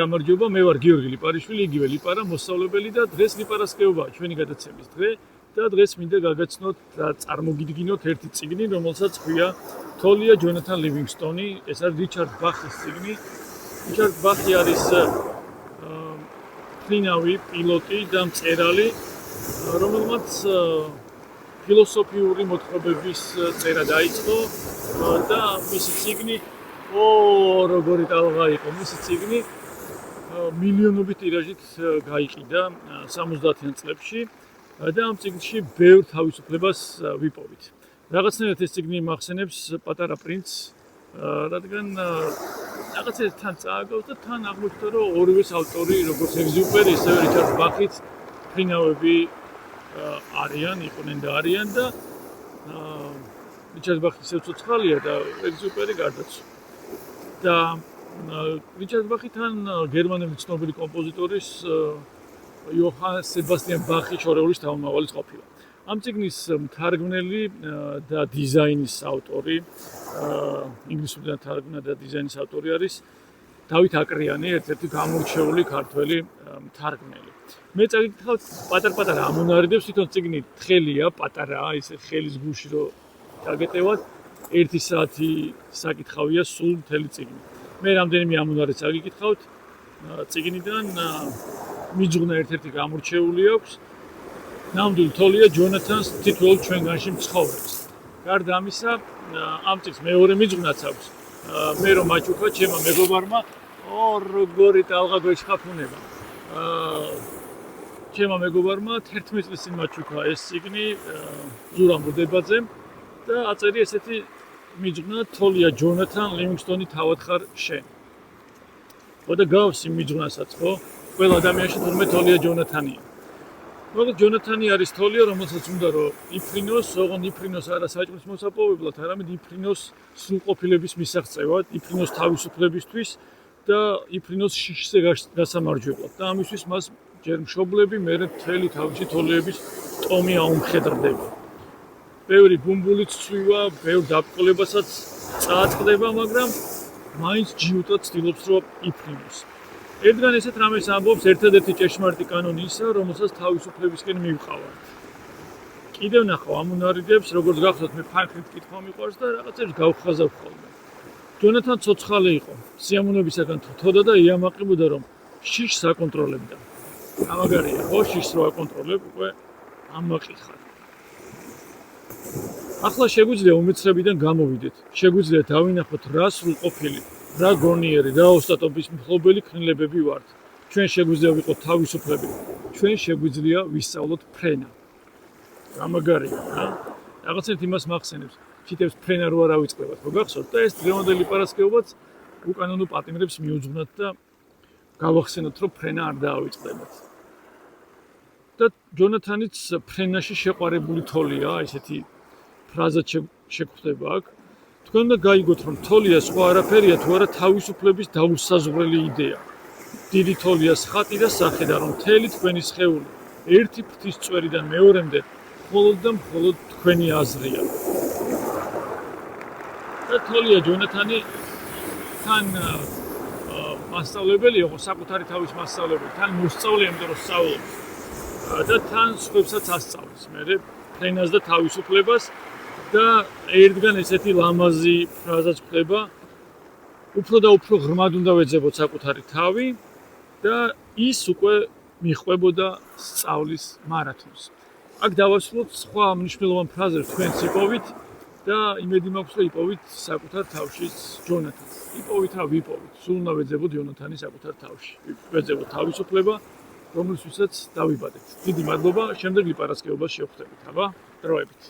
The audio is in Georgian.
გამარჯობა, მე ვარ გიორგი ლიპარიშვილი, იგივე ლიპარა მოსწავლებელი და დღეს ლიპარასკევაა ჩვენი გადაცემის დღე და დღეს მინდა გაგაცნოთ და წარმოგიდგინოთ ერთი წიგნი, რომელსაც ქვია თოლია ჯონათან ლივინგსტონი, ეს არის რიჩარდ ბახის წიგნი. რიჩარდ ბახი არის ფრინავი პილოტი და მწერალი, რომელმაც ფილოსოფიური მოთხრობების წერა დაიწყო და მისი წიგნი როგორი ტალღა იყო მისი წიგნი მილიონობით ტირაჟით გაიყიდა 70-იან წლებში და ამ წიგნში ბევრ თავისუფლებას ვიპოვით. რაღაცნაირად ეს წიგნი მახსენებს პატარა პრინცს, რადგან რაღაცნაირად თან წააგავს და თან აღმოჩნდა, რომ ორივეს ავტორი, როგორც ეგზიუპერი, ისევე რიჩარდ ბახიც ფრინავები არიან, იყვნენ და არიან და რიჩარდ ბახი ისევ ცოცხალია და ეგზიუპერი გარდაიცვალა. და რიჩარდ ბახთან გერმანელი ცნობილი კომპოზიტორის იოჰან სებასტიან ბახის შორეულის თავმოყარულიც ყოფილა. ამ წიგნის მთარგმნელი და დიზაინის ავტორი, ინგლისურიდან თარგმნა და დიზაინის ავტორი არის დავით აკრიანი, ერთ-ერთი გამორჩეული ქართველი მთარგმნელი. მე წაგიკითხავთ პატარ-პატარა ამონარიდებს, თვითონ წიგნი თხელია, პატარაა, ისე ხელის გულში რო დაგეტევათ. 1 საათი საკითხავია სულ მთელი წიგნი. მე რამდენიმე ამონარიდს წაგიკითხავთ წიგნიდან, მიძღვნა ერთ-ერთი გამორჩეული აქვს. ნამდვილი თოლია ჯონათანს თითოეულ ჩვენგანში მცხოვრებს. გარდა ამისა, ამ წიგნს მეორე მიძღვნაც აქვს. მე რომ მაჩუქა ჩემმა მეგობარმა, როგორი ტალღა გვეშხაფუნება. ჩემმა მეგობარმა 11 წლის წინ მაჩუქა ეს წიგნი ზურამ ბუდებაძემ და აწერია ესეთი მიძღვნა თოლია ჯონათან ლივინგსტონი თავად ხარ შენ. ხოდა გავს იმ მიძღვნასაც, ხო? ყველა ადამიანში თურმე თოლია ჯონათანია. მოკლედ ჯონათანი არის თოლია, რომელსაც უნდა რომ იფრინოს, ოღონდ იფრინოს არა საჭმლის მოსაპოვებლად, არამედ იფრინოს სრულყოფილების მისაღწევად, იფრინოს თავისუფლებისთვის და იფრინოს შიშზე გასამარჯვებლად. და ამისთვის მას ჯერ მშობლები, მერე მთელი თავისი თოლიების ტომი აუმხედრდება. ბევრი ბუმბულიც ცვივა, ბევრ დაბყოლებასაც წააწყდება, მაგრამ მაინც ჯიუტა ცდილობს რომ იფრინოს. ერთგან ესეთ რამეს ამბობს ერთადერთი ჭეშმარიტი კანონი ისა, რომელსაც თავისუფლებისკენ მივყავართ. კიდევ ნახავ ამონარიდებს, როგორც გახსოვთ, მე ფანქრით კითხვა მიყვარს და რაღაცებს გავხაზავ ხოლმე. ჯონათან ცოცხალი იყო, სიამოვნებისაგან თოდა და იამაყებოდა, რომ შიშს აკონტროლებდა. ამაგარია, ხო, შიშს რო აკონტროლებ, უკვე ამაყი ხარ. ახლა შეგვიძლია უმეცრებიდან გამოვიდეთ. შეგვიძლია დავინახოთ რა სრულყოფილი, რა გონიერი, რა ოსტატობის მფლობელი ქნილებები ვართ. ჩვენ შეგვიძლია ვიყოთ თავისუფლები. ჩვენ შეგვიძლია ვისწავლოთ ფრენა. ამაგარია, რა? რაღაცნაირად იმას მახსენებს. ჩიტებს ფრენა რო არ ავიწყდებათ, ხო გახსოვთ? და ეს დღევანდელი ლიპარასკევაც უკანონო პატიმრებს მიუძღვნათ და გავახსენოთ, რომ ფრენა არ დაავიწყდებათ. და ჯონათანიც ფრენაში შეყვარებული თოლია, ესეთი ფრაზად შეგვხვდება აქ. თქვენ უნდა გაიგოთ, რომ თოლია სხვა არაფერია, თუ არა თავისუფლების დაუსაზღვრელი იდეა. დიდი თოლიას ხატი და სახე და რომ მთელი თქვენი სხეული ერთი ფრთის წვერიდან მეორემდე მხოლოდ და მხოლოდ თქვენი აზრია. და თოლია ჯონათანი თან მასწავლებელი იყო, საკუთარი თავის მასწავლებელი, თან მოსწავლე, იმიტომ რომ სწავლობს. და თან სხვებსაც ასწავლის. მე ფრენას და თავისუფლებას და ერთგან ესეთი ლამაზი ფრაზაც ხდება, უფრო და უფრო ღრმად უნდა ვეძებოთ საკუთარი თავი და ის უკვე მიხვებოდა სწავლის მარათონს. აქ დავასრულოთ სხვა მნიშვნელოვან ფრაზებს თქვენც იპოვით და იმედი მაქვს, რომ იპოვით საკუთარ თავშიც ჯონათანს. იპოვით რა ვიპოვით, სულ უნდა ვეძებოთ ჯონათანი საკუთარ თავში. ვეძებოთ თავისუფლება, რომლისთვისაც დავიბადეთ. დიდი მადლობა, შემდეგ ლიპარასკევებას შევხვდებით, აბა, დროებით.